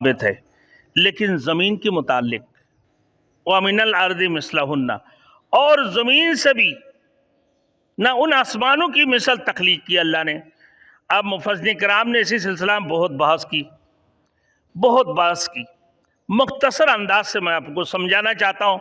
ثابت ہے، لیکن زمین کے متعلق وَمِنَ الْأَرْضِ مِثْلَهُنَّ، اور زمین سے بھی نہ ان آسمانوں کی مثل تخلیق کی اللہ نے۔ اب مفسرین کرام نے اسی سلسلہ میں بہت بحث کی۔ مختصر انداز سے میں آپ کو سمجھانا چاہتا ہوں۔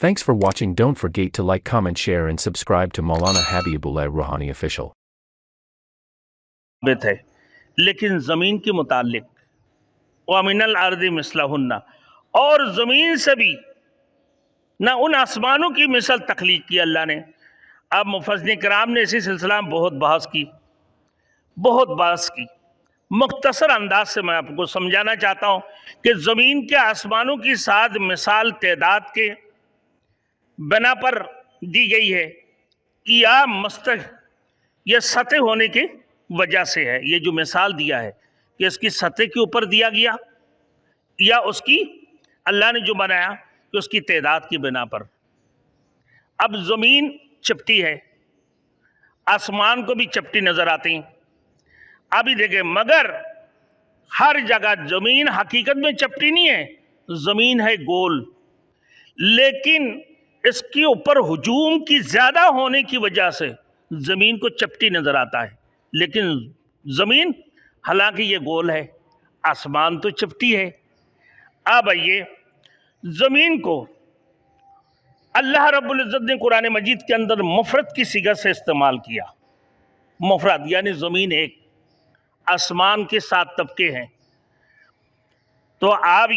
Thanks for watching. Don't forget to like, comment, share and subscribe to Maulana Habibullah Rouhani Official. ثابت ہے، لیکن زمین کے متعلق وَمِنَ الْأَرْضِ مِثْلَهُنَّ، اور زمین سے بھی نہ ان آسمانوں کی مثل تخلیق کی اللہ نے۔ اب مفسرین کرام نے اسی سلسلہ میں بہت بحث کی۔ مختصر انداز سے میں آپ کو سمجھانا چاہتا ہوں کہ زمین کے آسمانوں کی ساتھ مثال تعداد کے بنا پر دی گئی ہے یا سطح ہونے کی وجہ سے ہے۔ یہ جو مثال دیا ہے کہ اس کی سطح کے اوپر دیا گیا یا اس کی اللہ نے جو بنایا کہ اس کی تعداد کی بنا پر۔ اب زمین چپٹی ہے، آسمان کو بھی چپٹی نظر آتی ہیں۔ ابھی دیکھیں، مگر ہر جگہ زمین حقیقت میں چپٹی نہیں ہے، زمین ہے گول، لیکن اس کے اوپر ہجوم کی زیادہ ہونے کی وجہ سے زمین کو چپٹی نظر آتا ہے، لیکن زمین حالانکہ یہ گول ہے، آسمان تو چپٹی ہے۔ اب آئیے، زمین کو اللہ رب العزت نے قرآن مجید کے اندر مفرد کی صیغت سے استعمال کیا۔ مفرد یعنی زمین ایک، آسمان کے 7 طبقے ہیں۔ تو آپ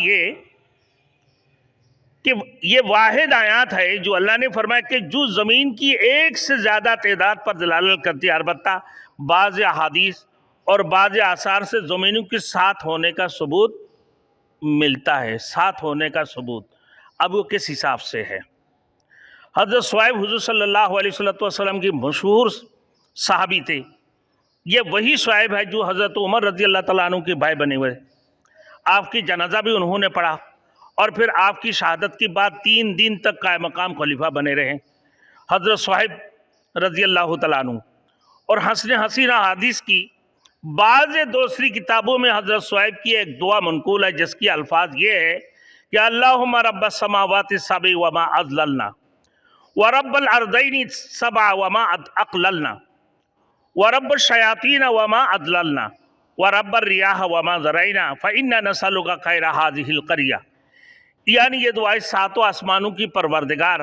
یہ واحد آیات ہے جو اللہ نے فرمایا کہ جو زمین کی ایک سے زیادہ تعداد پر دلالت کرتی ہے۔ البتہ بعض احادیث اور بعض آثار سے زمینوں کے ساتھ ہونے کا ثبوت ملتا ہے، ساتھ ہونے کا ثبوت۔ اب وہ کس حساب سے ہے؟ حضرت صہیب حضور صلی اللہ علیہ وسلم کی مشہور صحابی تھے۔ یہ وہی صہیب ہے جو حضرت عمر رضی اللہ تعالیٰ عنہ کے بھائی بنے ہوئے۔ آپ کی جنازہ بھی انہوں نے پڑھا، اور پھر آپ کی شہادت کے بعد 3 دن تک قائم مقام خلیفہ بنے رہے حضرت صہیب رضی اللہ تعالیٰ عنہ۔ اور حسین حدیث کی بعض دوسری کتابوں میں حضرت صہیب کی ایک دعا منقول ہے جس کی الفاظ یہ ہے کہ اللہم رب السماوات السبع وما اضللنا ورب الارضین السبع وما اقللنا ورب الشیاطین وما اضللنا ورب الریاح وما ذرعنا فإنا نسألک خیر هذه القریہ۔ یعنی یہ دعائیں 7 آسمانوں کی پروردگار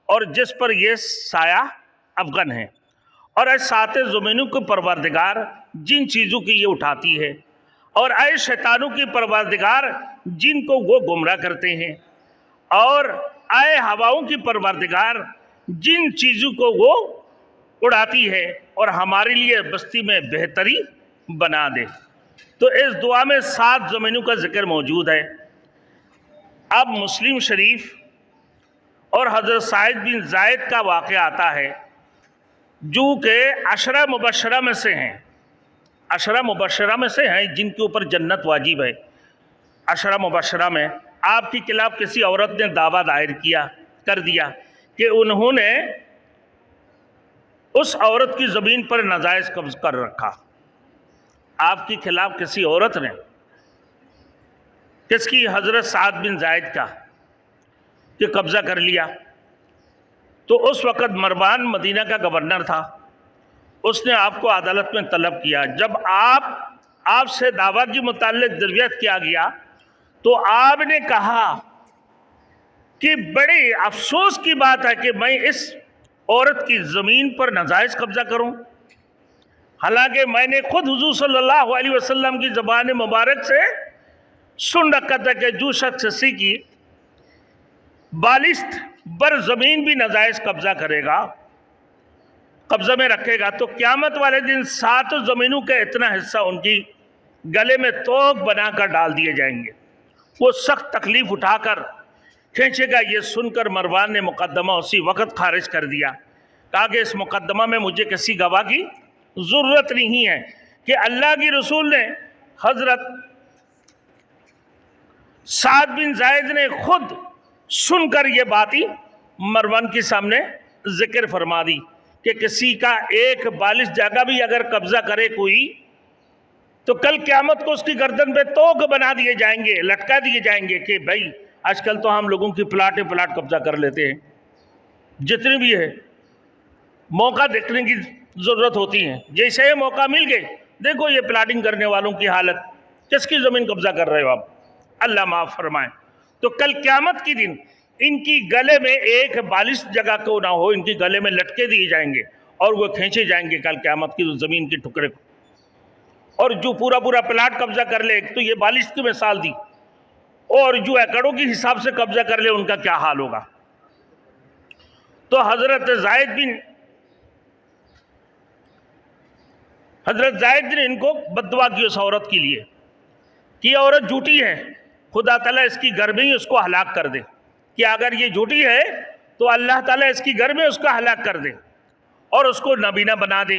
اور جس پر یہ سایہ افغن ہے، اور اے 7 زمینوں کے پروردگار جن چیزوں کی یہ اٹھاتی ہے، اور اے شیطانوں کی پروردگار جن کو وہ گمراہ کرتے ہیں، اور اے ہواؤں کی پروردگار جن چیزوں کو وہ اڑاتی ہے اور ہمارے لیے بستی میں بہتری بنا دے۔ تو اس دعا میں 7 زمینوں کا ذکر موجود ہے۔ اب مسلم شریف اور حضرت سعید بن زید کا واقعہ آتا ہے جو کہ عشرہ مبشرہ میں سے ہیں، عشرہ مبشرہ میں سے ہیں جن کے اوپر جنت واجب ہے۔ عشرہ مبشرہ میں آپ کے خلاف کسی عورت نے دعویٰ دائر کر دیا کہ انہوں نے اس عورت کی زمین پر ناجائز قبض کر رکھا۔ آپ کے خلاف کسی عورت نے، کس کی؟ حضرت سعد بن زید کا، کہ قبضہ کر لیا۔ تو اس وقت مروان مدینہ کا گورنر تھا، اس نے آپ کو عدالت میں طلب کیا۔ جب آپ سے دعویٰ کی متعلق دریافت کیا گیا تو آپ نے کہا کہ بڑے افسوس کی بات ہے کہ میں اس عورت کی زمین پر ناجائز قبضہ کروں، حالانکہ میں نے خود حضور صلی اللہ علیہ وسلم کی زبان مبارک سے سن رکھا تھا کہ جو شخص کسی کی بالشت بر زمین بھی ناجائز قبضہ کرے گا، قبضہ میں رکھے گا، تو قیامت والے دن 7 زمینوں کا اتنا حصہ ان کی گلے میں توق بنا کر ڈال دیے جائیں گے۔ وہ سخت تکلیف اٹھا کر کھینچے گا۔ یہ سن کر مروان نے مقدمہ اسی وقت خارج کر دیا، کہا کہ اس مقدمہ میں مجھے کسی گواہ کی ضرورت نہیں ہے، کہ اللہ کی رسول نے حضرت سعد بن زید نے خود سن کر یہ بات ہی مروان کے سامنے ذکر فرما دی کہ کسی کا ایک بالش جگہ بھی اگر قبضہ کرے کوئی تو کل قیامت کو اس کی گردن پہ توق بنا دیے جائیں گے، لٹکا دیے جائیں گے کہ بھائی آج کل تو ہم لوگوں کی پلاٹ قبضہ کر لیتے ہیں، جتنی بھی ہے موقع دیکھنے کی ضرورت ہوتی ہے، جیسے موقع مل گئے دیکھو یہ پلاٹنگ کرنے والوں کی حالت، کس کی زمین قبضہ کر رہے ہو آپ، اللہ معاف فرمائے۔ تو کل قیامت کی دن ان کی گلے میں ایک بالش جگہ کو نہ ہو، ان کی گلے میں لٹکے دیے جائیں گے اور وہ کھینچے جائیں گے کل قیامت کی زمین کے ٹکڑے کو، اور جو پورا پلاٹ قبضہ کر لے تو یہ بالش کی مثال دی، اور جو ایکڑوں کی حساب سے قبضہ کر لے ان کا کیا حال ہوگا۔ تو حضرت زائد نے ان کو بددعا کی اس عورت کے لیے کہ یہ عورت جھوٹی ہے، خدا تعالیٰ اس کی گھر میں ہی اس کو ہلاک کر دے، کہ اگر یہ جھوٹی ہے تو اللہ تعالیٰ اس کی گھر میں اس کا ہلاک کر دے اور اس کو نابینا بنا دے،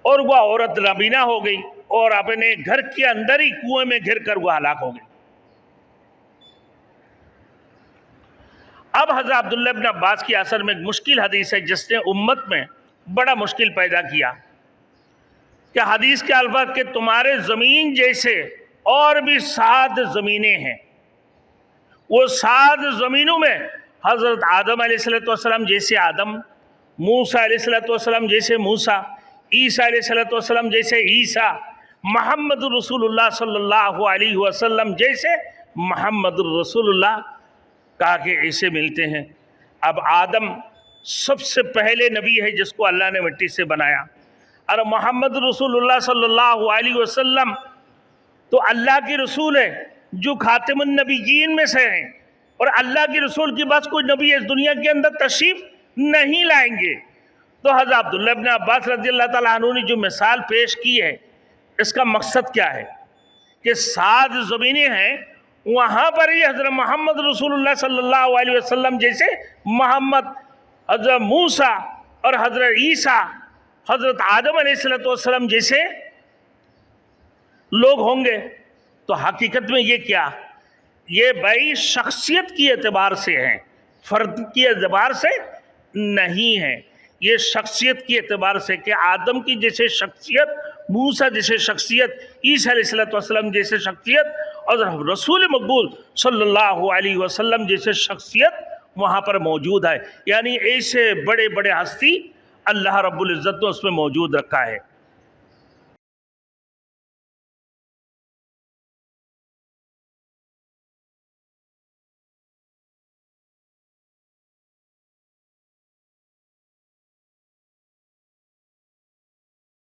اور وہ عورت نابینا ہو گئی اور اپنے گھر کے اندر ہی کنویں میں گر کر وہ ہلاک ہو گئی۔ اب حضرت عبداللہ ابن عباس کی اثر میں ایک مشکل حدیث ہے جس نے امت میں بڑا مشکل پیدا کیا، کہ حدیث کے الفاظ کہ تمہارے زمین جیسے اور بھی 7 زمینیں ہیں، وہ 7 زمینوں میں حضرت آدم علیہ السلام جیسے آدم، موسیٰ علیہ السلام جیسے موسیٰ، عیسیٰ علیہ السلام جیسے عیسیٰ، محمد رسول اللہ صلی اللہ علیہ وسلم جیسے محمد رسول اللہ کہا کہ ایسے ملتے ہیں۔ اب آدم سب سے پہلے نبی ہے جس کو اللہ نے مٹی سے بنایا، اور محمد رسول اللہ صلی اللہ علیہ وسلم تو اللہ کی رسول ہے جو خاتم النبیین میں سے ہیں، اور اللہ کی رسول کی بس کوئی نبی اس دنیا کے اندر تشریف نہیں لائیں گے۔ تو حضرت عبداللہ ابن عباس رضی اللہ تعالیٰ عنہ نے جو مثال پیش کی ہے اس کا مقصد کیا ہے کہ 7 زمینیں ہیں، وہاں پر ہی حضرت محمد رسول اللہ صلی اللہ علیہ وسلم جیسے محمد، حضرت موسیٰ اور حضرت عیسیٰ، حضرت آدم علیہ السلام جیسے لوگ ہوں گے۔ تو حقیقت میں یہ کیا، یہ بھائی شخصیت کی اعتبار سے ہیں، فرد کی اعتبار سے نہیں ہے، یہ شخصیت کی اعتبار سے کہ آدم کی جیسے شخصیت، موسیٰ جیسے شخصیت، عیسیٰ علیہ السلام جیسے شخصیت، اور رسول مقبول صلی اللہ علیہ وسلم جیسے شخصیت وہاں پر موجود ہے، یعنی ایسے بڑے ہستی اللہ رب العزت نے اس میں موجود رکھا ہے۔